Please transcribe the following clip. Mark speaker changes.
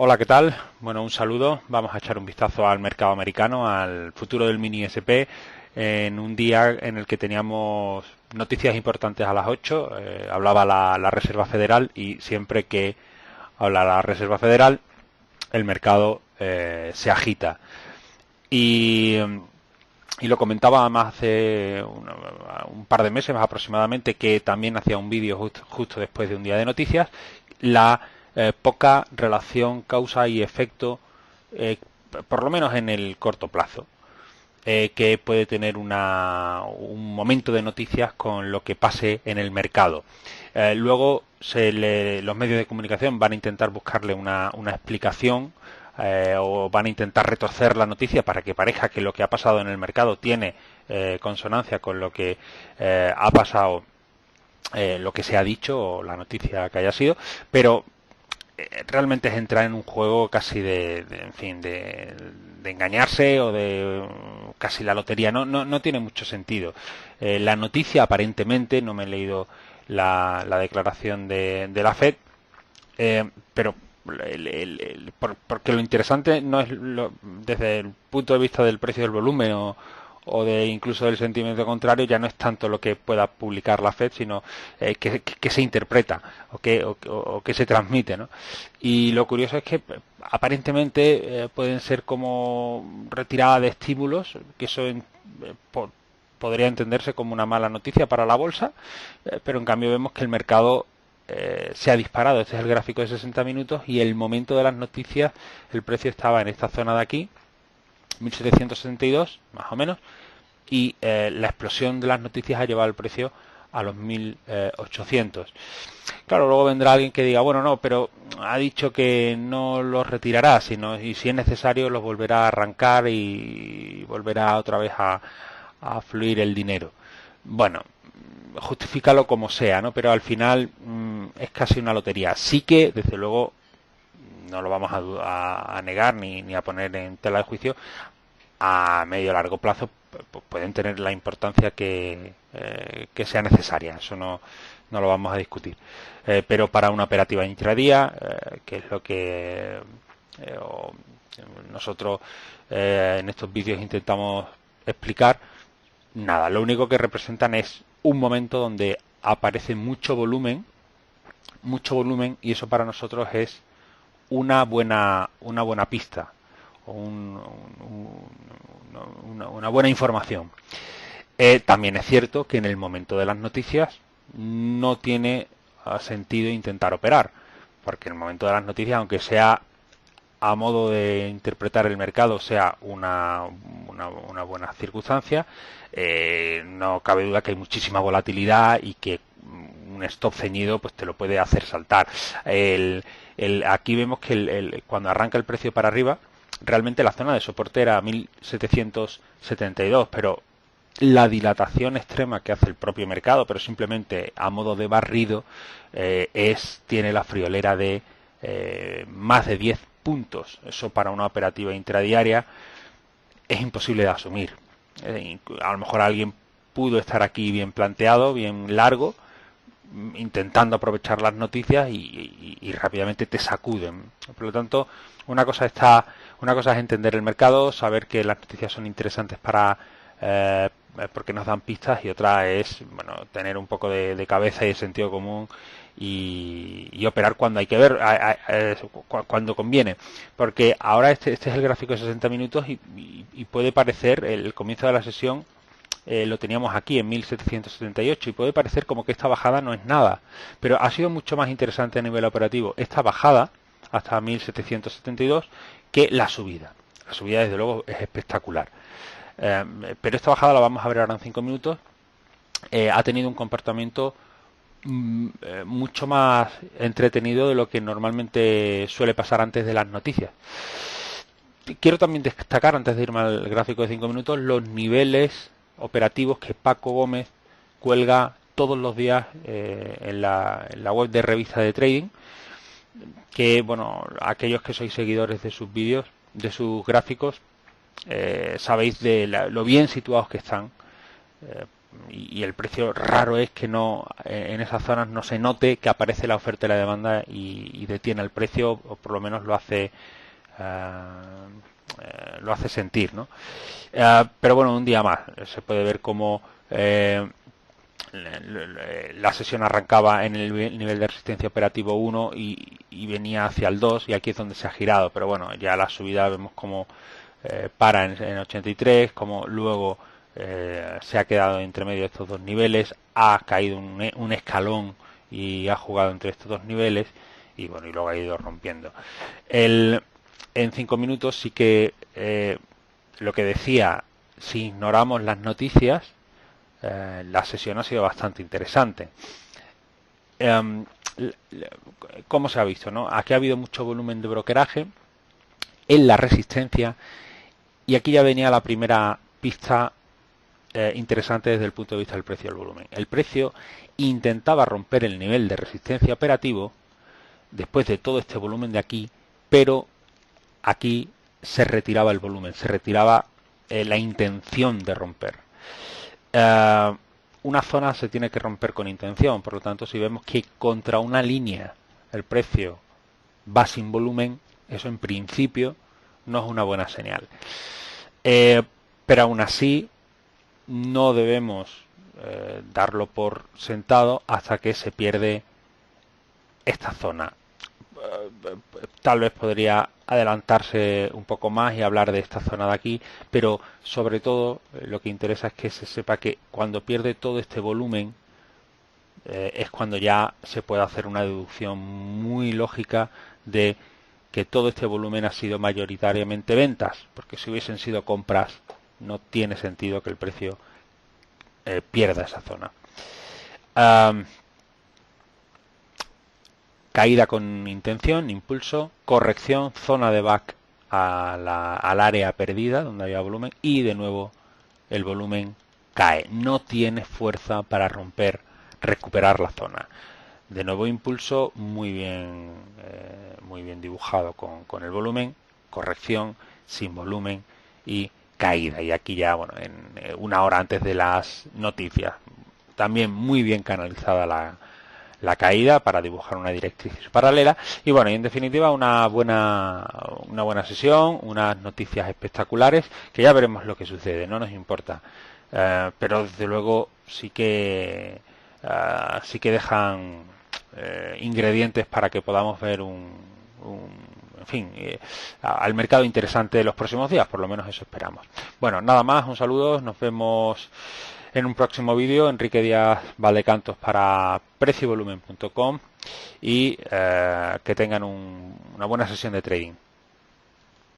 Speaker 1: Hola, ¿qué tal? Bueno, un saludo. Vamos a echar un vistazo al mercado americano, al futuro del mini SP, en un día en el que teníamos noticias importantes a las 8. Hablaba la Reserva Federal y siempre que habla la Reserva Federal, el mercado se agita. Y, y lo comentaba más hace un par de meses aproximadamente, que también hacía un vídeo justo después de un día de noticias, la poca relación causa y efecto, eh, por lo menos en el corto plazo, que puede tener un momento de noticias con lo que pase en el mercado. Luego los medios de comunicación van a intentar buscarle una explicación, o van a intentar retorcer la noticia para que parezca que lo que ha pasado en el mercado tiene consonancia con lo que ha pasado, lo que se ha dicho o la noticia que haya sido, pero realmente es entrar en un juego casi en fin, de engañarse o de casi la lotería. No tiene mucho sentido. La noticia aparentemente, no me he leído la declaración de la Fed, pero porque lo interesante no es desde el punto de vista del precio del volumen o de incluso del sentimiento contrario, ya no es tanto lo que pueda publicar la Fed, sino que se interpreta o que se transmite, ¿no? Y lo curioso es que aparentemente pueden ser como retirada de estímulos, que eso podría entenderse como una mala noticia para la bolsa, pero en cambio vemos que el mercado se ha disparado. Este es el gráfico de 60 minutos y el momento de las noticias, el precio estaba en esta zona de aquí, 1772 más o menos, y la explosión de las noticias ha llevado el precio a los 1800. Claro, luego vendrá alguien que diga, bueno, no, pero ha dicho que no los retirará, y si es necesario los volverá a arrancar y volverá otra vez a fluir el dinero. Bueno, justifícalo como sea, ¿no? Pero al final es casi una lotería. Sí que, desde luego, no lo vamos a negar ni a poner en tela de juicio, a medio o largo plazo pueden tener la importancia que sea necesaria. Eso no lo vamos a discutir. Pero para una operativa intradía, que es lo que nosotros en estos vídeos intentamos explicar, nada, lo único que representan es un momento donde aparece mucho volumen, y eso para nosotros es una buena pista o una buena información. También es cierto que en el momento de las noticias no tiene sentido intentar operar, porque en el momento de las noticias, aunque sea a modo de interpretar el mercado, sea una buena circunstancia, no cabe duda que hay muchísima volatilidad y que un stop ceñido pues te lo puede hacer saltar. Aquí vemos que cuando arranca el precio para arriba, realmente la zona de soporte era 1772, pero la dilatación extrema que hace el propio mercado, pero simplemente a modo de barrido, tiene la friolera de más de 10 puntos. Eso para una operativa intradiaria es imposible de asumir. A lo mejor alguien pudo estar aquí bien planteado, bien largo, intentando aprovechar las noticias y rápidamente te sacuden. Por lo tanto, una cosa es entender el mercado, saber que las noticias son interesantes porque nos dan pistas, y otra es, bueno, tener un poco de cabeza y de sentido común y operar cuando hay que ver, cuando conviene. Porque ahora este es el gráfico de 60 minutos y puede parecer el comienzo de la sesión. Lo teníamos aquí en 1778 y puede parecer como que esta bajada no es nada, pero ha sido mucho más interesante a nivel operativo esta bajada hasta 1772 que la subida. La subida, desde luego, es espectacular. Pero esta bajada la vamos a ver ahora en 5 minutos. Ha tenido un comportamiento mucho más entretenido de lo que normalmente suele pasar antes de las noticias. Quiero también destacar, antes de irme al gráfico de 5 minutos, los niveles operativos que Paco Gómez cuelga todos los días en la web de Revista de Trading, que, bueno, aquellos que sois seguidores de sus vídeos, de sus gráficos, sabéis de lo bien situados que están, y el precio raro es que no en esas zonas no se note que aparece la oferta y la demanda y detiene el precio, o por lo menos lo hace sentir, ¿no? Pero bueno, un día más se puede ver cómo la sesión arrancaba en el nivel de resistencia operativo 1 y venía hacia el 2, y aquí es donde se ha girado, pero bueno, ya la subida vemos como para en 83, como luego se ha quedado entre medio de estos dos niveles, ha caído un escalón y ha jugado entre estos dos niveles, y bueno, y luego ha ido rompiendo. En 5 minutos sí que lo que decía, si ignoramos las noticias, la sesión ha sido bastante interesante. ¿Cómo se ha visto, no? Aquí ha habido mucho volumen de brokeraje en la resistencia, y aquí ya venía la primera pista interesante desde el punto de vista del precio y el volumen. El precio intentaba romper el nivel de resistencia operativo después de todo este volumen de aquí, pero aquí se retiraba el volumen, se retiraba la intención de romper. Una zona se tiene que romper con intención, por lo tanto, si vemos que contra una línea el precio va sin volumen, eso en principio no es una buena señal. Pero aún así no debemos darlo por sentado hasta que se pierde esta zona. Tal vez podría adelantarse un poco más y hablar de esta zona de aquí, pero sobre todo lo que interesa es que se sepa que cuando pierde todo este volumen es cuando ya se puede hacer una deducción muy lógica de que todo este volumen ha sido mayoritariamente ventas, porque si hubiesen sido compras no tiene sentido que el precio pierda esa zona. Caída con intención, impulso, corrección, zona de back al área perdida donde había volumen, y de nuevo el volumen cae. No tiene fuerza para recuperar la zona. De nuevo impulso, muy bien dibujado con el volumen, corrección, sin volumen y caída. Y aquí ya, bueno, en una hora antes de las noticias, también muy bien canalizada la caída para dibujar una directriz paralela. Y bueno, y en definitiva una buena sesión, unas noticias espectaculares, que ya veremos lo que sucede, no nos importa. Pero desde luego sí que dejan ingredientes para que podamos ver al mercado interesante de los próximos días, por lo menos eso esperamos. Bueno, nada más, un saludo, nos vemos en un próximo vídeo. Enrique Díaz Valdecantos para preciovolumen.com, y que tengan una buena sesión de trading.